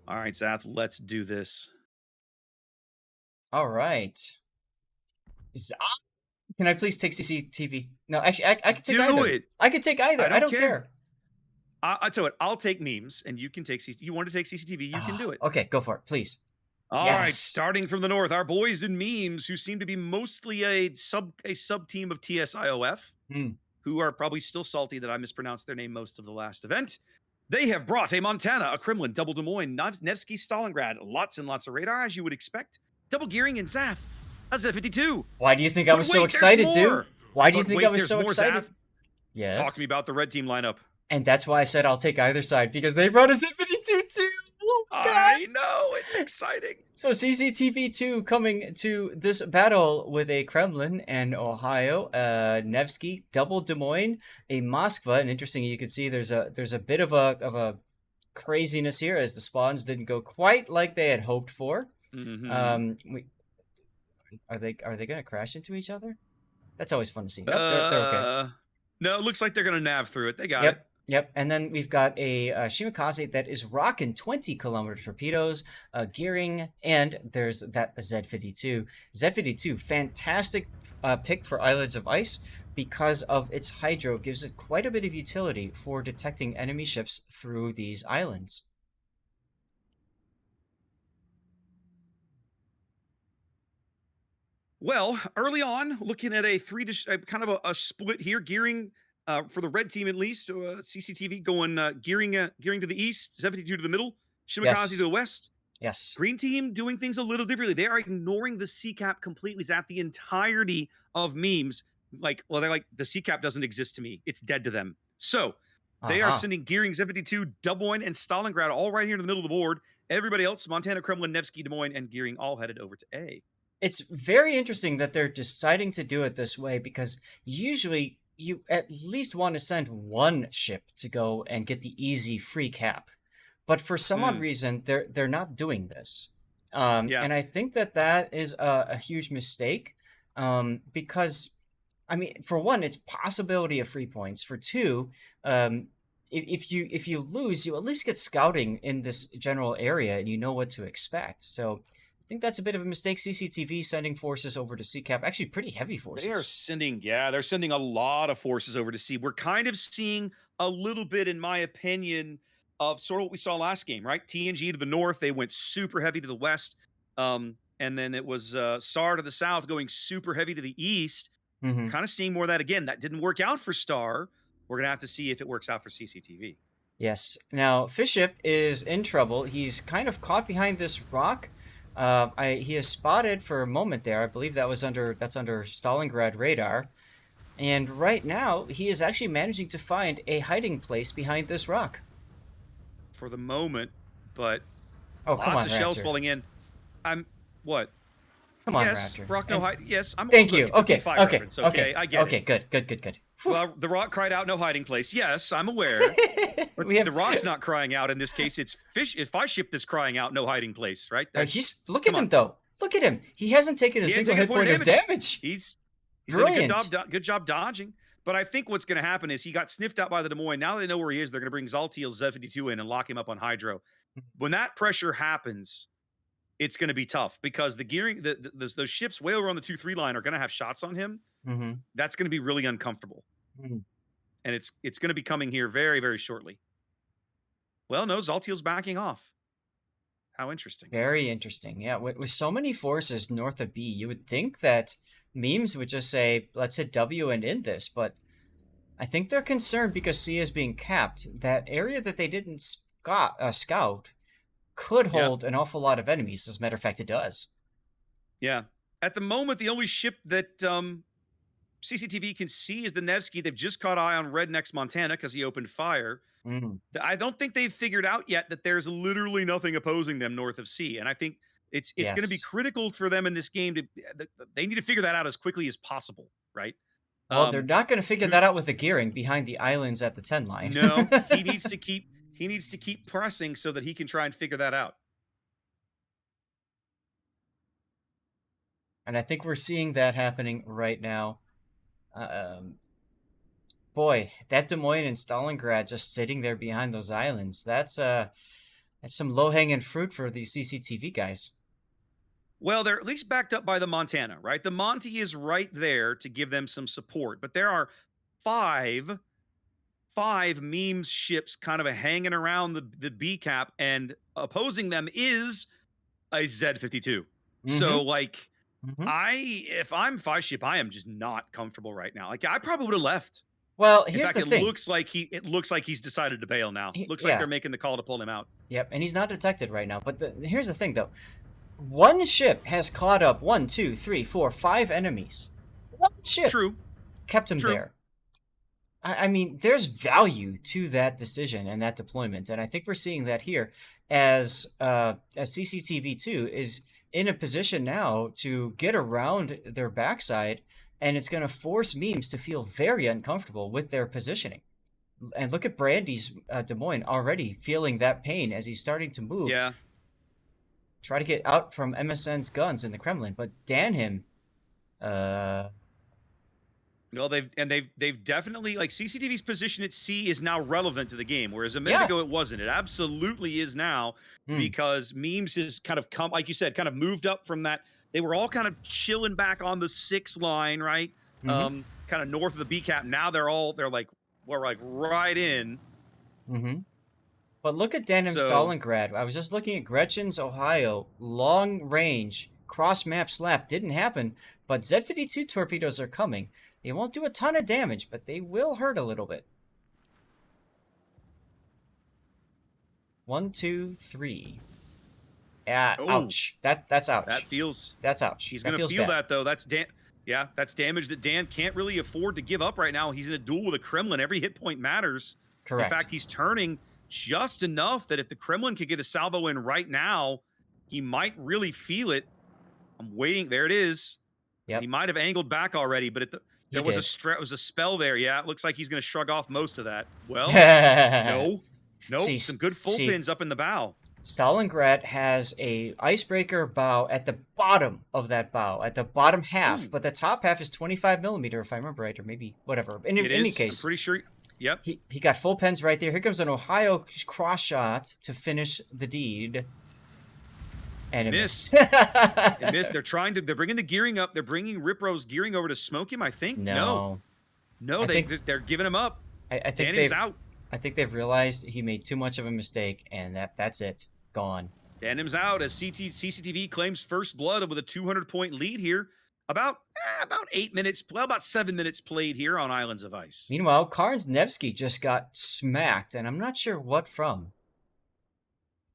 All right, Zath, let's do this. All right. Can I please take CCTV? No, actually, I could take Do either. it. I could take I either. I don't don't care. care. I tell you what, I'll take memes and you can take CCTV. You want to take CCTV, you can do Oh, it. okay, go for it, please. All right, Yes. starting from the north, our boys in memes who seem to be mostly a sub team of TSIOF, Hmm. who are probably still salty that I mispronounced their name most of the last event. They have brought a Montana, a Kremlin, double Des Moines, Nevsky, Stalingrad, lots and lots of radar, as you would expect. Double gearing and Zaf, a Z52. Why do you think I But was so wait, there's excited, dude? more. Why do you But think I wait, was there's so more, Zaf. excited? Talk to me Yes. about the red team lineup. And that's why I said I'll take either side, because they brought us Infinity 2 too. Oh, God. I know, it's exciting. So CCTV2 coming to this battle with a Kremlin and Ohio, Nevsky, double Des Moines, a Moskva, and interesting, you can see there's a bit of a craziness here as the spawns didn't go quite like they had hoped for. Mm-hmm. We are they gonna crash into each other? That's always fun to see. Nope, they're okay. Uh, no, it looks like they're gonna nav through it. They got it. Yep, yep. And then we've got a Shimakaze that is rocking 20-kilometer torpedoes, gearing, and there's that Z52. Z52, fantastic pick for Islands of Ice because of its hydro, gives it quite a bit of utility for detecting enemy ships through these islands. Well, early on, looking at a kind of a split here, gearing for the red team at least. CCTV going gearing to the east, 72 to the middle, Shimakaze to Yes, the west. yes. Green team doing things a little differently. They are ignoring the C cap completely. At the entirety of memes, they're like the C cap doesn't exist to me. It's dead to them. So they are Uh-huh. sending gearing 72, Des Moines, and Stalingrad all right here in the middle of the board. Everybody else, Montana, Kremlin, Nevsky, Des Moines, and gearing all headed over to A. It's very interesting that they're deciding to do it this way because usually you at least want to send one ship to go and get the easy free cap. But for some odd Mm, reason, they're not doing this. yeah. And I think that that is a huge mistake because, I mean, for one, it's possibility of free points. For two, if you lose, you at least get scouting in this general area and you know what to expect. So I think that's a bit of a mistake. CCTV sending forces over to CCAP, actually pretty heavy They are forces. sending, yeah, they're sending a lot of forces over to see. We're kind of seeing a little bit, in my opinion, of sort of what we saw last game, right? TNG to the north, they went super heavy to the west. And then it was Star to the south going super heavy to the east. Hmm. Kind of seeing more of that again. That didn't work out for Star. We're gonna have to see if it works out for CCTV. Yes. Now, Fiship is in trouble. He's kind of caught behind this rock. He is spotted for a moment there. I believe that's under Stalingrad radar. And right now, he is actually managing to find a hiding place behind this rock. For the moment, but Oh, come lots on, of shells Raptor. falling in. I'm what? Come on, Yes, Raptor. Rock no And hide. Yes, I'm thank look, you. it's a Okay, D5 okay, reference, okay? okay, I get it. okay. Good, good, good, good. Whew. Well, the rock cried out no hiding place. Yes, I'm aware. But We the have. rock's not crying out in this case. It's fish. If I ship this crying out no hiding place, right? That's He's look at come on. him though. Look at him. He hasn't taken a He ain't single taking a hit point of point of damage. damage. He's done a Brilliant. good job dodging. But I think what's going to happen is he got sniffed out by the Des Moines. Now they know where he is. They're going to bring Zaltiel's Z52 in and lock him up on Hydro. When that pressure happens, it's going to be tough because the gearing, those ships way over on the 2-3 line are going to have shots on him. Mm-hmm. That's going to be really uncomfortable, and it's going to be coming here very very shortly. Well, no, Zaltiel's backing off. How interesting. Very interesting. Yeah, with so many forces north of B, you would think that memes would just say, let's hit W and end this, but I think they're concerned because C is being capped. That area that they didn't scout could Yeah, hold an awful lot of enemies. As a matter of fact, it does. yeah. At the moment, the only ship that CCTV can see is the Nevsky. They've just caught eye on Redneck's Montana because he opened fire. Mm, I don't think they've figured out yet that there's literally nothing opposing them north of C. And I think it's going to be yes. critical for them in this game to they need to figure that out as quickly as possible, right? Well, they're Um, not going to figure that who's out with the gearing behind the islands at the 10 line. no, he needs to keep pressing so that he can try and figure that out. And I think we're seeing that happening right now. Um, Boy, that Des Moines and Stalingrad just sitting there behind those islands. That's That's some low-hanging fruit for these CCTV guys. Well, they're at least backed up by the Montana, right? The Monty is right there to give them some support, but there are five memes ships kind of hanging around the B cap, and opposing them is a Z-52. Mm-hmm. So like, Mm-hmm. if I'm five ship, I am just not comfortable right now. Like, I probably would have left. Well, In here's fact, the thing. it looks like he's decided to bail now. Looks like they're Yeah. making the call to pull him out. Yep. And he's not detected right now. But here's the thing, though. One ship has caught up 5 enemies. One ship True, kept him true. there. I mean, there's value to that decision and that deployment, and I think we're seeing that here as CCTV2 is in a position now to get around their backside, and it's going to force memes to feel very uncomfortable with their positioning. And look at Brandy's Des Moines already feeling that pain as he's starting to move, Yeah. try to get out from MSN's guns in the Kremlin, but Danhim, Well, they've definitely, like, CCTV's position at sea is now relevant to the game, whereas a minute yeah, ago it wasn't. It absolutely is now mm, because memes has kind of come, like you said, kind of moved up from that. They were all kind of chilling back on the 6 line, right? mm-hmm, Kind of north of the B cap. Now they're like, we're like right in. mm-hmm. But look at Denim So Stalingrad. I was just looking at Gretchen's, Ohio. Long range, cross map slap didn't happen, but Z-52 torpedoes are coming. They won't do a ton of damage, but they will hurt a little bit. 1, 2, 3. Yeah, oh, ouch. That's that ouch. feels That's ouch. he's That gonna feels feel bad. that though. That's Dan. Yeah, that's damage that Dan can't really afford to give up right now. He's in a duel with a Kremlin. Every hit point matters. In Correct. fact, he's turning just enough that if the Kremlin could get a salvo in right now, he might really feel it. I'm waiting. There it is. He Yep, might have angled back already, but he there was did. it was a spell there. Yeah, it looks like he's going to shrug off most of that. Well, no, see, nope. Some good full see, pins up in the bow. Stalingrad has a icebreaker bow at the bottom of that bow, at the bottom half, Ooh, but the top half is 25 millimeter, if I remember right, or maybe whatever. In it any is. I'm case, pretty sure. Yep. he got full pens right there. Here comes an Ohio cross shot to finish the deed, and it Missed. missed. It missed. They're bringing the gearing up. They're bringing Ripro's gearing over to smoke him, I think. No. No, No, I think they're giving him up. I think Danim's they've out. I think they've realized he made too much of a mistake, and that's it, gone. Danim's out as CCTV claims first blood with a 200-point lead here. About 8 minutes, well, about 7 minutes played here on Islands of Ice. Meanwhile, Karns Nevsky just got smacked, and I'm not sure what from.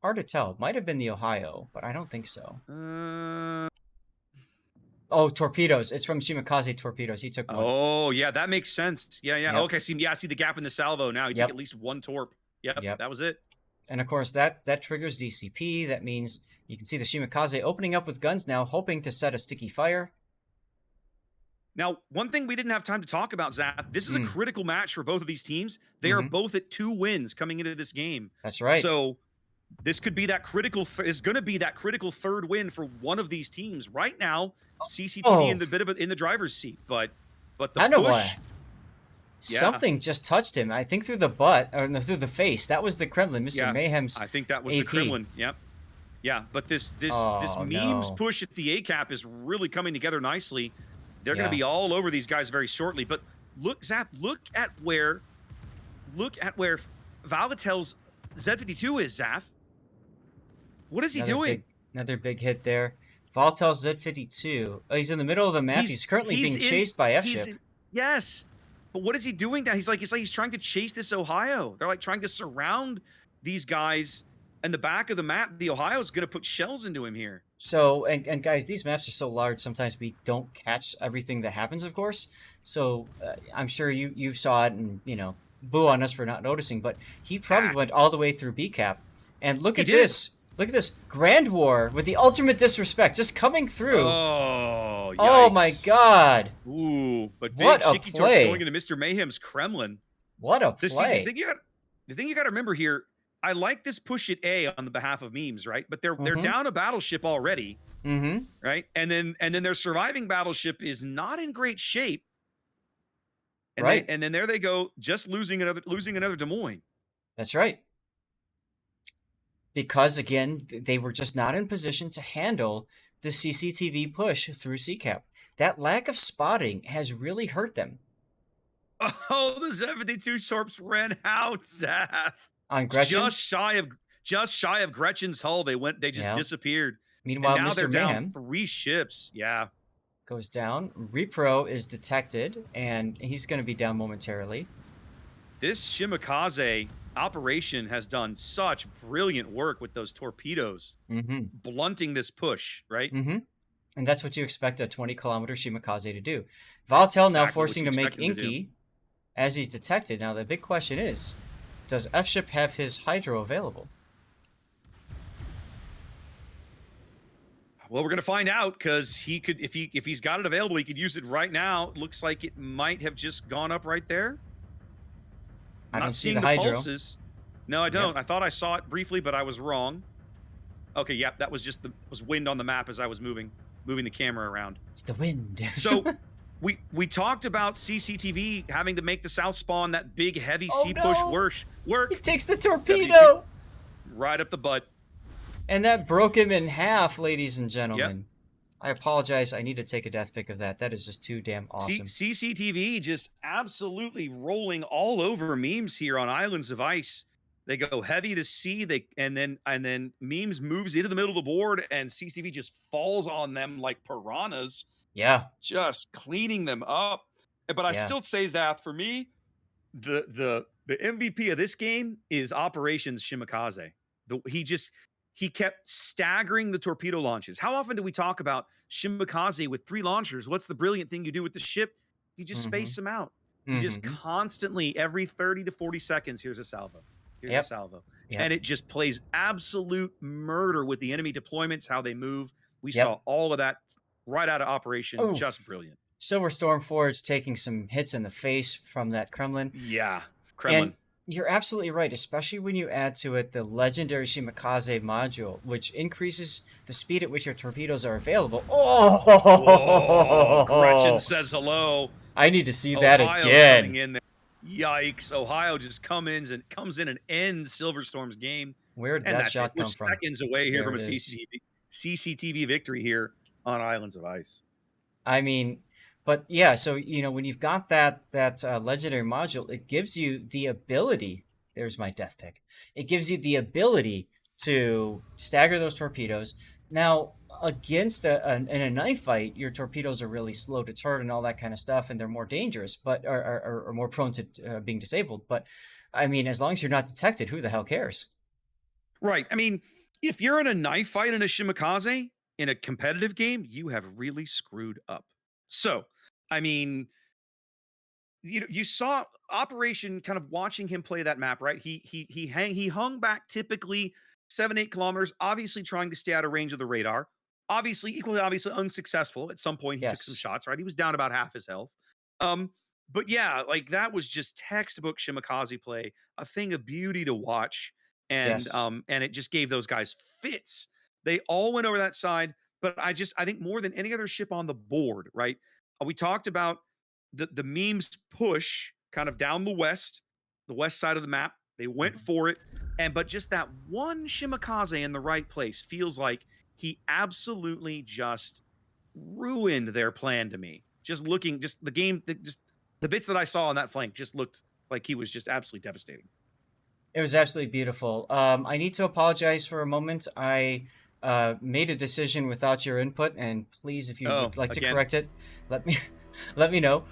Hard to tell. It might have been the Ohio, but I don't think so. Uh, Oh, torpedoes. It's from Shimakaze torpedoes. He took one. oh, yeah, that makes sense. Yeah, yeah. Yep. Okay, I see the gap in the salvo now. He took Yep. at least one torp. Yep, Yep. that was it. And of course, that triggers DCP. That means you can see the Shimakaze opening up with guns now, hoping to set a sticky fire. Now, one thing we didn't have time to talk about, Zach, this is a Mm. critical match for both of these teams. They are Mm-hmm. both at 2 wins coming into this game. That's right. So this could be that critical is going to be that critical third win for one of these teams. Right now, CCTV Oh, in the bit of in the driver's seat, but the I know why. push, yeah, Something just touched him. I think through the butt or no, through the face. That was the Kremlin, Mr. yeah, Mayhem's I think that was the AP. Kremlin. Yep. Yeah, but this Oh memes no. push at the A cap is really coming together nicely. They're going to Yeah. be all over these guys very shortly. But look, Zach, look at where Valatel's Z52 is, Zaf. What is he Another doing? big hit there. Voltel Z-52. Oh, he's in the middle of the map. He's currently being chased by F-Ship. Yes. But what is he doing now? It's like he's trying to chase this Ohio. They're like trying to surround these guys in the back of the map. The Ohio's going to put shells into him here. So, and guys, these maps are so large, sometimes we don't catch everything that happens, of course. So, I'm sure you saw it and, boo on us for not noticing, but he probably Ah, went all the way through B cap. And look he at did. this. Look at this. Grand War with the ultimate disrespect just coming through. Oh, Oh my yikes. god. Ooh, but big What a Shiki Torps play. going into Mr. Mayhem's Kremlin. What a The, see, play. the thing you got to remember here, I like this push at A on the behalf of memes, right? But they're Mm-hmm. down a battleship already, Mm-hmm. right? And then their surviving battleship is not in great shape. And Right. then there they go, just losing another Des Moines. That's right. because again, they were just not in position to handle the CCTV push through CCAP. That lack of spotting has really hurt them. Oh, the 72 Sharps ran out, Zach. On Gretchen, Just shy of just shy of Gretchen's hull. They just yeah. disappeared. And Meanwhile, now they're Mr. down Mayhem 3 ships. Yeah. goes down. Repro is detected, and he's going to be down momentarily. This Shimakaze operation has done such brilliant work with those torpedoes, Mm-hmm. blunting this push, right? Mm-hmm. And that's what you expect a 20-kilometer Shimakaze to do. Valtel now Exactly what forcing you to make expect him to do. Inky as he's detected. Now, the big question is, does F-Ship have his Hydro available? Well, we're gonna find out because he could, if he's got it available, he could use it right now. It looks like it might have just gone up right there. I'm I don't not see seeing the the Hydro. pulses. No, I Yep. don't. I thought I saw it briefly, but I was wrong. Okay, yep, that was just was wind on the map as I was moving the camera around. It's the wind. So we talked about CCTV having to make the south spawn that big heavy Oh sea push no! work. He takes the 72 torpedo! right up the butt. And that broke him in half, ladies and Yep. gentlemen. I apologize. I need to take a death pic of that. That is just too damn awesome. CCTV just absolutely rolling all over memes here on Islands of Ice. They go heavy to sea, and then memes moves into the middle of the board, and CCTV just falls on them like piranhas, Yeah, just cleaning them up. But I yeah. still say, Zath, for me, the MVP of this game is Operations Shimakaze. He kept staggering the torpedo launches. How often do we talk about Shimakaze with 3 launchers? What's the brilliant thing you do with the ship? You just Mm-hmm. space them out. You just Mm-hmm. constantly, every 30 to 40 seconds, here's a salvo. Here's a Yep. salvo. Yep. And it just plays absolute murder with the enemy deployments, how they move. We Yep. saw all of that right out of Operation. Just Oof. brilliant. Silver Stormforge taking some hits in the face from that Kremlin. Yeah. And Kremlin. you're absolutely right, especially when you add to it the legendary Shimakaze module, which increases the speed at which your torpedoes are available. Whoa, Gretchen Oh, says hello. I need to see that Ohio coming again. in there. Yikes. Ohio just comes in and ends Silverstorm's game. Where did And that that's it. shot We're come from? seconds away here There from a it is. CCTV victory here on Islands of Ice. I mean, but yeah, so when you've got that legendary module, it gives you the ability. There's my death pick. It gives you the ability to stagger those torpedoes. Now, against in a knife fight, your torpedoes are really slow to turn and all that kind of stuff, and they're more dangerous, but are more prone to being disabled. But I mean, as long as you're not detected, who the hell cares? Right. I mean, if you're in a knife fight in a Shimakaze in a competitive game, you have really screwed up. So, I mean, you saw Operation kind of watching him play that map, right? He hung back typically 7-8 kilometers, obviously trying to stay out of range of the radar. Equally obviously unsuccessful. At some point, he took some Yes, shots, right? He was down about half his health. Um, but yeah, like that was just textbook Shimakaze play, a thing of beauty to watch, yes, and it just gave those guys fits. They all went over that side, but I think more than any other ship on the board, right? We talked about the memes push kind of down the west side of the map. They went mhm. for it, but just that one Shimakaze in the right place feels like he absolutely just ruined their plan to me. Just the game, just the bits that I saw on that flank just looked like he was just absolutely devastating. It was absolutely beautiful. I need to apologize for a moment. I made a decision without your input, and please, if you Oh, would like to again. correct it, let me let me know.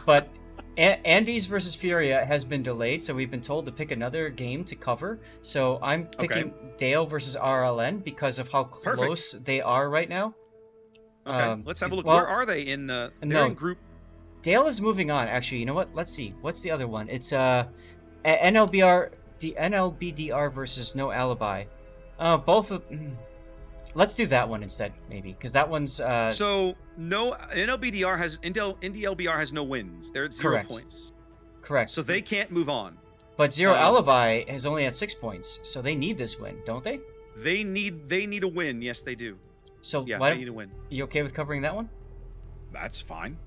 But Andes versus Furia has been delayed, so we've been told to pick another game to cover. So I'm Okay, picking Dale versus RLN because of how perfect. close they are right now. Okay, let's have a look. Where Well, are they in the? They're in no, group. Dale is moving on. Actually, you know what? Let's see. What's the other one? It's NLBR, the NLBDR versus No Alibi. Both of. Let's do that one instead, maybe, because that one's So no NDLBR has no wins. They're at 0 correct. points, Correct. so they can't move on. But Zero Um, Alibi has only had 6 points, so they need this win, don't they? they need a win. Yes, they do. So Yeah, why they don't need a win. you okay with covering that one? That's fine.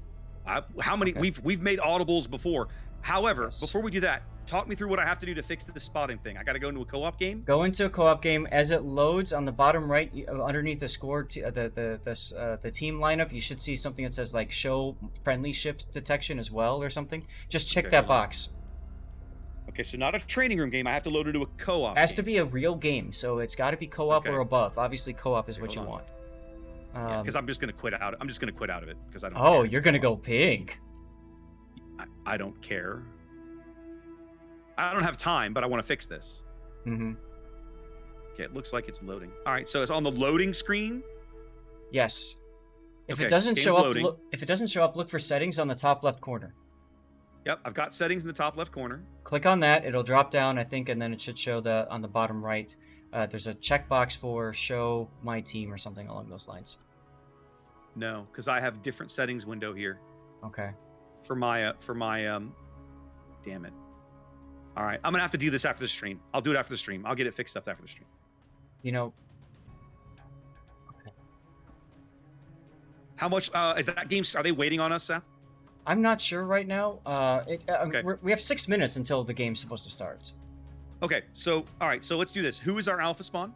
How many Okay. we've made audibles before. However, Yes. before we do that, talk me through what I have to do to fix the spotting thing. I got to go into a co-op game. Go into a co-op game. As it loads on the bottom right, underneath the score, the team lineup, you should see something that says like "Show friendly ships detection" as well, or something. Just check Okay, that hold on. box. Okay, so not a training room game. I have to load into a co-op. Has to game. be a real game, so it's got to be co-op Okay. or above. Obviously, co-op is Okay, what you hold on. want. Because I'm just gonna quit out. I'm just gonna quit out of it because I don't. Oh, care. you're gonna go pink. I don't care. I don't have time, but I want to fix this. Mm-hmm. Okay, it looks like it's loading. All right, so it's on the loading screen. Yes. If Okay, it doesn't game's show up, loading. if it doesn't show up, look for settings on the top left corner. Yep, I've got settings in the top left corner. Click on that. It'll drop down, I think, and then it should show on the bottom right. There's a checkbox for show my team or something along those lines. No, because I have different settings window here Okay. for my damn it. All right, I'm gonna have to do this after the stream. I'll do it after the stream. I'll get it fixed up after the stream. You know, How much is that game? Are they waiting on us, Seth? I'm not sure right now. Okay. We have 6 minutes until the game's supposed to start. Okay, so all right, so let's do this. Who is our alpha spawn?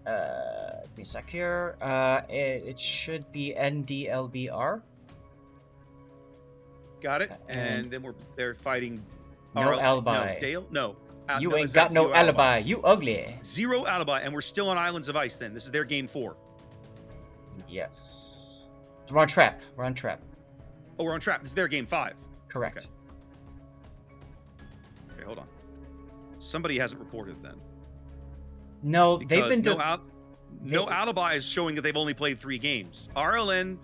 Give me a sec here. It should be NDLBR. Got it. And- And then they're fighting. No alibi. No, Dale. No. You no, ain't it's got zero no alibi. You ugly. Zero alibi, and we're still on Islands of Ice. Then this is their game 4. Yes. We're on trap. We're on trap. Oh, we're on trap. This is their game 5. Correct. Okay, hold on. Somebody hasn't reported then. No, they've Because been no alibi is showing that they've only played 3 games. RLN,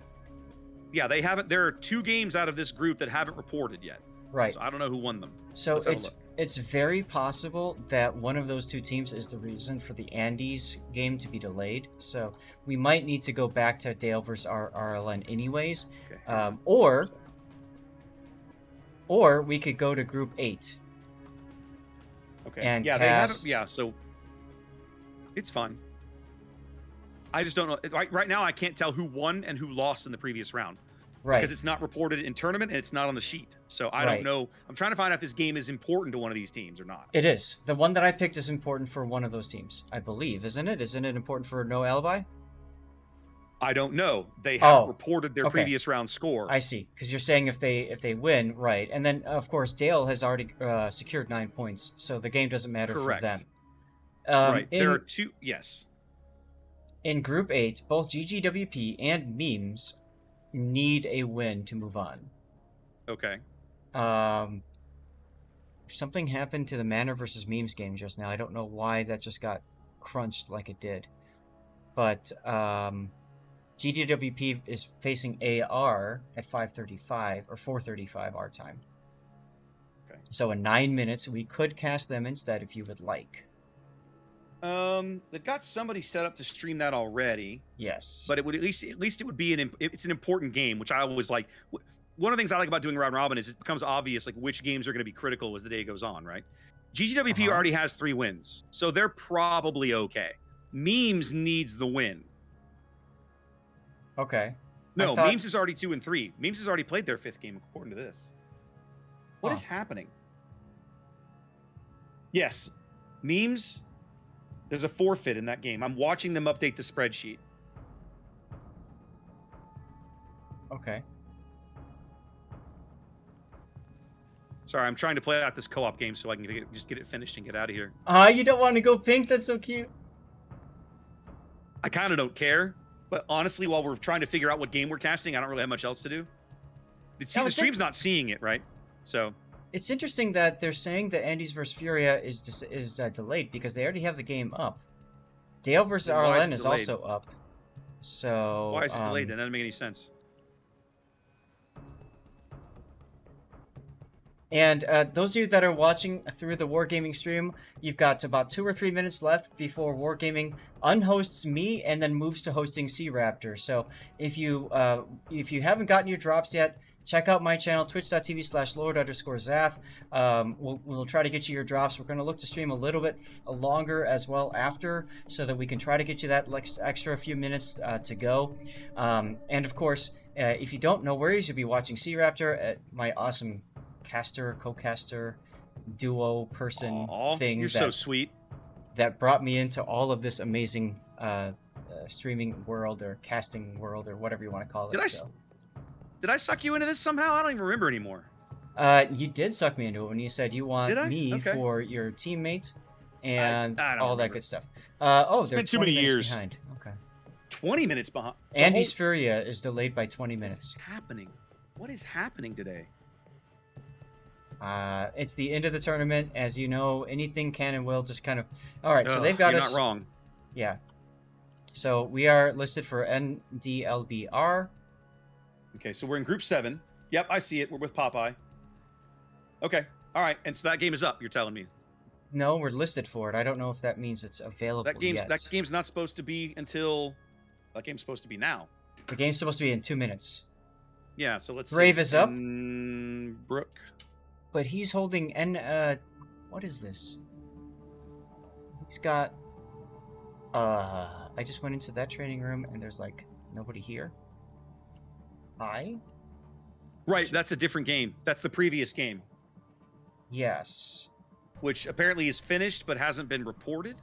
yeah, they haven't. There are 2 games out of this group that haven't reported yet. right. So I don't know who won them. So Let's have a look. it's very possible that one of those 2 teams is the reason for the Andes game to be delayed. So we might need to go back to Dale versus RLN anyways, Okay. or we could go to Group 8. Okay. and yeah, cast- they haven't. Yeah, so it's fine. I just don't know. Right now, I can't tell who won and who lost in the previous round. Right. Because it's not reported in tournament and it's not on the sheet. So I Right. don't know. I'm trying to find out if this game is important to one of these teams or not. It is. The one that I picked is important for one of those teams, I believe, isn't it? Isn't it important for no alibi? I don't know. They haven't Oh, reported their okay. previous round score. I see. Because you're saying if they win, right? And then of course Dale has already secured 9 points, so the game doesn't matter Correct. for them. Right. There are 2. Yes. In Group 8, both GGWP and MEMES need a win to move on. Okay. Something happened to the Manor versus MEMES game just now. I don't know why that just got crunched like it did. But GGWP is facing AR at 5:35 or 4:35 our time. Okay. So in 9 minutes, we could cast them instead if you would like. They've got somebody set up to stream that already, Yes. but it would at least it would be it's an important game, which I always like. One of the things I like about doing round robin is it becomes obvious like which games are going to be critical as the day goes on, right? GGWP Uh-huh. already has 3 wins, so they're probably okay. MEMES needs the win. Okay. No, I thought- MEMES is already 2 and 3. MEMES has already played their 5th game according to this. What Huh. is happening? Yes, MEMES. There's a forfeit in that game. I'm watching them update the spreadsheet. Okay. Sorry, I'm trying to play out this co-op game so I can just get it finished and get out of here. You don't want to go pink? That's so cute. I kind of don't care, but honestly, while we're trying to figure out what game we're casting, I don't really have much else to do. The it's stream's not seeing it, right? So It's interesting that they're saying that Andes versus Furia is delayed because they already have the game up. Dale versus Then why is RLN it is delayed? also up. So why is it delayed then? That doesn't make any sense. And those of you that are watching through the Wargaming stream, you've got about 2 or 3 minutes left before Wargaming unhosts me and then moves to hosting C Raptor. So if you haven't gotten your drops yet, check out my channel, twitch.tv/lord_zath. We'll try to get you your drops. We're going to look to stream a little bit longer as well after, so that we can try to get you that extra few minutes to go. And of course, if you don't know where you should be watching C Raptor, my awesome caster, co-caster, duo person Aw, thing you're so sweet. that brought me into all of this amazing streaming world or casting world or whatever you want to call it. Did I suck you into this somehow? I don't even remember anymore. You did suck me into it when you said you want Did I? me Okay. for your teammate and I don't all that remember. good stuff. Oh, It's they're been too 20 many minutes years. behind. Okay. 20 minutes behind. Andy's Furia is delayed by 20 What's minutes. happening? What is happening today? It's the end of the tournament. As you know, anything can and will just kind of... All right, so they've got you're us... not wrong. Yeah. So we are listed for NDLBR. Okay, so we're in Group 7. Yep, I see it. We're with Popeye. Okay, all right. And so that game is up, you're telling me. No, we're listed for it. I don't know if that means it's available yet. That game's not supposed to be until... That game's supposed to be now. The game's supposed to be in 2 minutes. Yeah, so let's Brave see. is up. Brooke. But he's holding what is this? He's got I just went into that training room and there's like nobody here. Hi? Right, that's a different game. That's the previous game, Yes. which apparently is finished but hasn't been reported.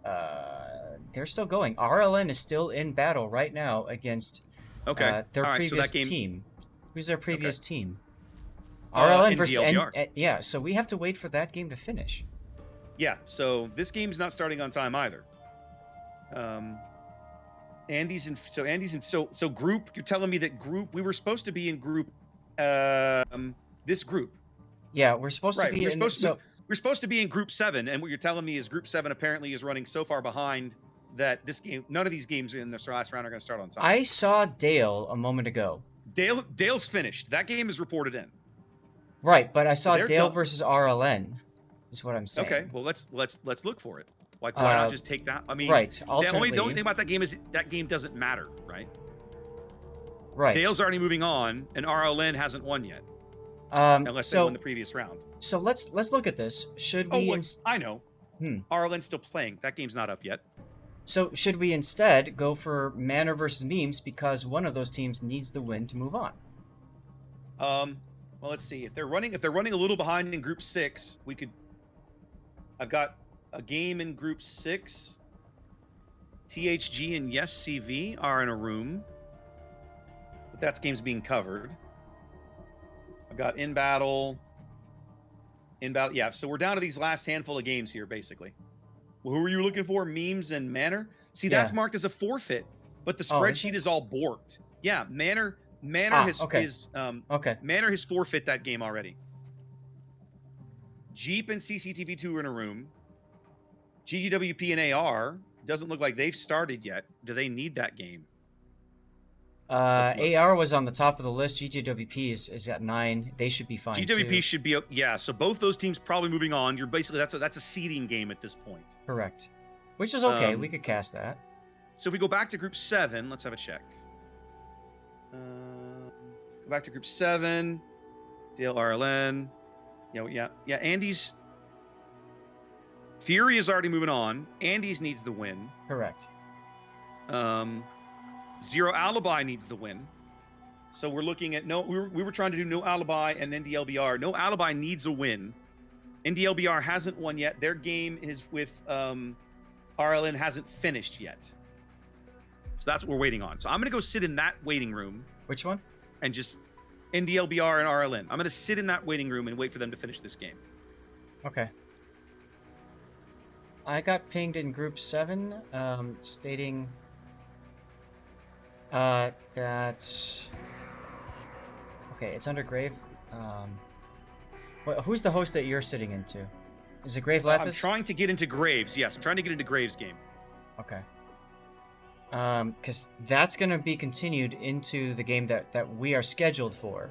They're still going. RLN is still in battle right now against Okay. their all right, so previous that game, team. Who's their previous team? in RLN versus DLBR. yeah, so we have to wait for that game to finish. Yeah, so this game's not starting on time either. Andy's in so group, you're telling me that group, we were supposed to be in group this group. Yeah, we're supposed Right, to be we're supposed to be in group 7, and what you're telling me is group 7 apparently is running so far behind that this game, none of these games in this last round are going to start on time. I saw Dale a moment ago. Dale's finished. That game is reported in. Right, but I saw They're Dale done. versus RLN. Is what I'm saying. Okay, well let's look for it. Like, why not just take that? I mean, right. The Ultimately, only thing about that game is that game doesn't matter, right? right. Dale's already moving on, and RLN hasn't won yet, unless they won the previous round. So let's look at this. Should we? I know. Hmm. RLN's still playing. That game's not up yet. So should we instead go for Manor versus Memes because one of those teams needs the win to move on? Well, let's see. If they're running a little behind in Group 6, we could. I've got a game in Group 6. THG and Yes CV are in a room, but that game's being covered. I've got in battle. Yeah, so we're down to these last handful of games here, basically. Well, who are you looking for? Memes and Manor? See, that's marked as a forfeit, but the spreadsheet is all borked. Yeah, Manor has Manor has forfeit that game already. Jeep and CCTV2 are in a room. GGWP and AR doesn't look like they've started yet. Do they need that game? AR was on the top of the list. GGWP is at 9. They should be fine. GGWP should be so both those teams probably moving on. You're basically that's a seeding game at this point. Correct. Which is okay. We could cast that. So if we go back to Group 7, let's have a check. Go back to Group 7. Dale RLN. Yeah. Andy's Fury is already moving on. Andy's needs the win. Correct. Zero Alibi needs the win. So we're looking at we were trying to do No Alibi and NDLBR. No Alibi needs a win. NDLBR hasn't won yet. Their game is with RLN hasn't finished yet. So that's what we're waiting on. So I'm going to go sit in that waiting room. Which one? And just NDLBR and RLN. I'm going to sit in that waiting room and wait for them to finish this game. Okay. I got pinged in Group 7, stating that... Okay, it's under Grave. Who's the host that you're sitting into? Is it Grave Lapis? I'm trying to get into Graves. Yes, I'm trying to get into Graves' game. Okay. Because that's going to be continued into the game that we are scheduled for.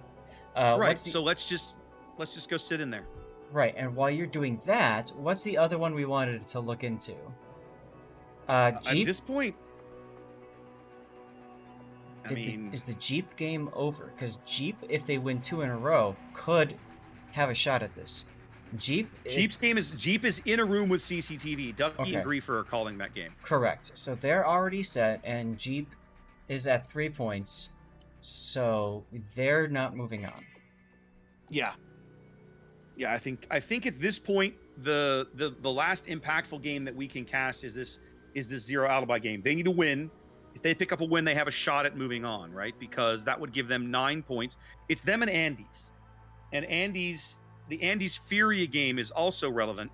Right, so let's just go sit in there. Right, and while you're doing that, what's the other one we wanted to look into? Jeep? At this point, is the Jeep game over? Because Jeep, if they win 2 in a row, could have a shot at this. Jeep is in a room with CCTV. Ducky and Griefer are calling that game. Correct. So they're already set, and Jeep is at 3 points, so they're not moving on. Yeah. Yeah, I think at this point the last impactful game that we can cast is this zero alibi game. They need to win. If they pick up a win, they have a shot at moving on, right? Because that would give them 9 points. It's them and Andes. And the Andes Furia game is also relevant.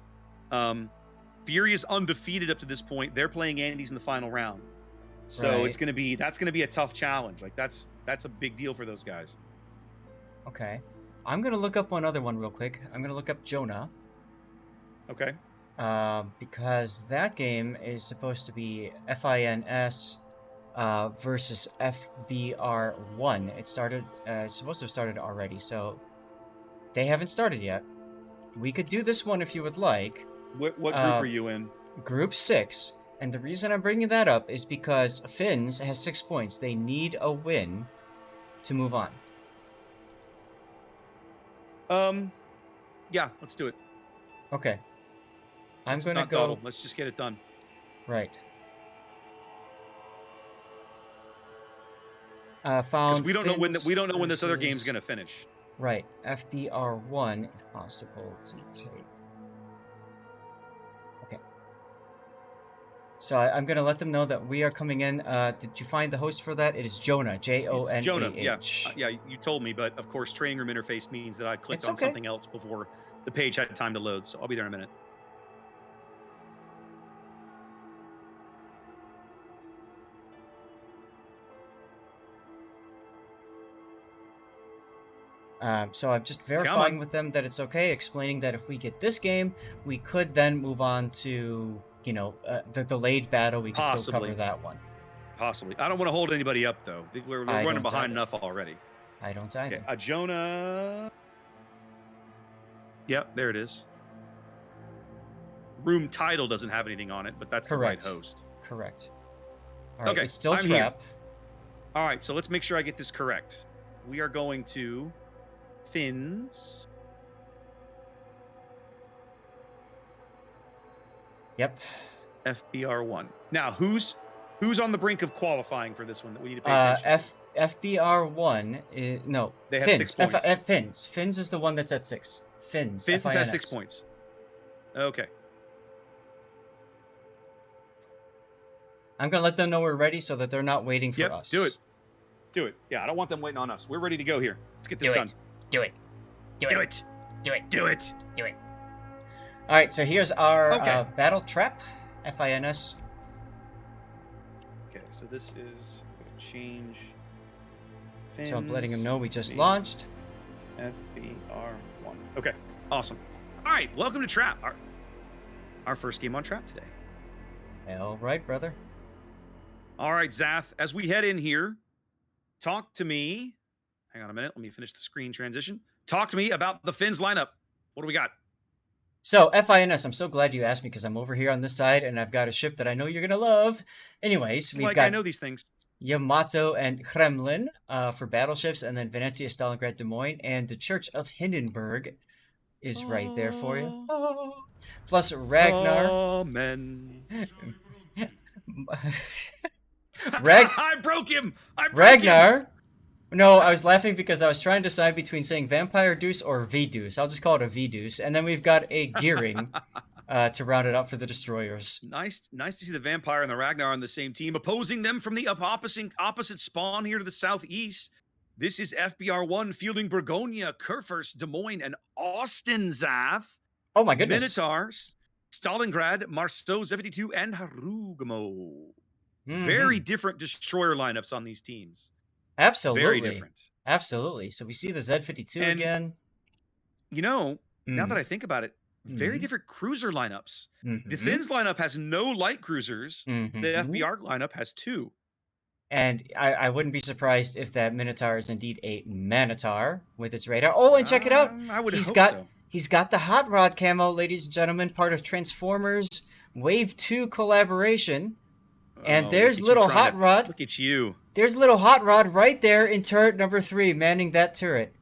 Fury is undefeated up to this point. They're playing Andes in the final round. So Right. that's gonna be a tough challenge. Like that's a big deal for those guys. Okay. I'm gonna look up one other one real quick. I'm gonna look up Jonah. Okay. Because that game is supposed to be FINS versus FBR1. It's started. It's supposed to have started already, so they haven't started yet. We could do this one if you would like. What group are you in? Group 6. And the reason I'm bringing that up is because Finns has 6 points. They need a win to move on. Yeah, let's do it. Okay. I'm Let's gonna not go. dawdle. Let's just get it done. Right. Because Found we don't know when Finns we don't know when this other versus- game's gonna finish. Right. FBR1, if possible, to take. Okay. So I'm going to let them know that we are coming in. Did you find the host for that? It is Jonah. Jonah. It's Jonah. Yeah, yeah. You told me, but of course, training room interface means that I clicked It's on okay. something else before the page had time to load. So I'll be there in a minute. So I'm just verifying with them that it's okay, explaining that if we get this game, we could then move on to, the delayed battle. We can still cover Possibly. that one. Possibly. I don't want to hold anybody up though. We're I running don't behind either. enough already. I don't either. Okay, Jonah. Yep, there it is. Room title doesn't have anything on it, but that's Correct. the right host. Correct. All right, Okay, it's still I'm here. Trap. All right, so let's make sure I get this correct. We are going to Finns. Yep. FBR1. Now, who's on the brink of qualifying for this one that we need to pay attention to? FBR1 is no. They have Finns. 6 points. Finns. Finns is the one that's at 6. Finns. Finns has FINS. 6 points. Okay. I'm gonna let them know we're ready so that they're not waiting for Yep, us. do it. Do it. Yeah, I don't want them waiting on us. We're ready to go here. Let's get this done. Do it. Do it. Do it. Do it. Do it. All right. So here's our Okay. battle trap. FINS. Okay, so this is gonna change. So I'm letting them know we just Finns, launched. FBR1. Okay, awesome. All right, welcome to Trap. Our first game on Trap today. All right, brother. All right, Zath, as we head in here, talk to me. Hang on a minute. Let me finish the screen transition. Talk to me about the Finns lineup. What do we got? So, FINS, I'm so glad you asked me because I'm over here on this side and I've got a ship that I know you're going to love. Anyways, we've I got know these things. Yamato and Kremlin for battleships, and then Venezia, Stalingrad, Des Moines, and the Church of Hindenburg is right there for you. Plus Ragnar. Amen. I broke him. Ragnar. No, I was laughing because I was trying to decide between saying Vampire Deuce or V-Deuce. I'll just call it a V-Deuce. And then we've got a Gearing to round it up for the destroyers. Nice to see the Vampire and the Ragnar on the same team, opposing them from the opposite spawn here to the southeast. This is FBR1 fielding Burgonia, Kurfürst, Des Moines, and Austin, Zath. Oh my goodness. Minotaurs, Stalingrad, Marceau, Z52, and Harugamo. Mm-hmm. Very different destroyer lineups on these teams. Absolutely. Very different. Absolutely. So we see the Z52 again. Now that I think about it, very different cruiser lineups. The Finns lineup has no light cruisers. The FBR lineup has 2. And I wouldn't be surprised if that Minotaur is indeed a Manitar with its radar. Oh, and check it out. I would He's hope got so. He's got the Hot Rod camo, ladies and gentlemen, part of Transformers Wave 2 collaboration. And there's little Hot Rod. Look at you. There's little Hot Rod right there in turret number 3, manning that turret.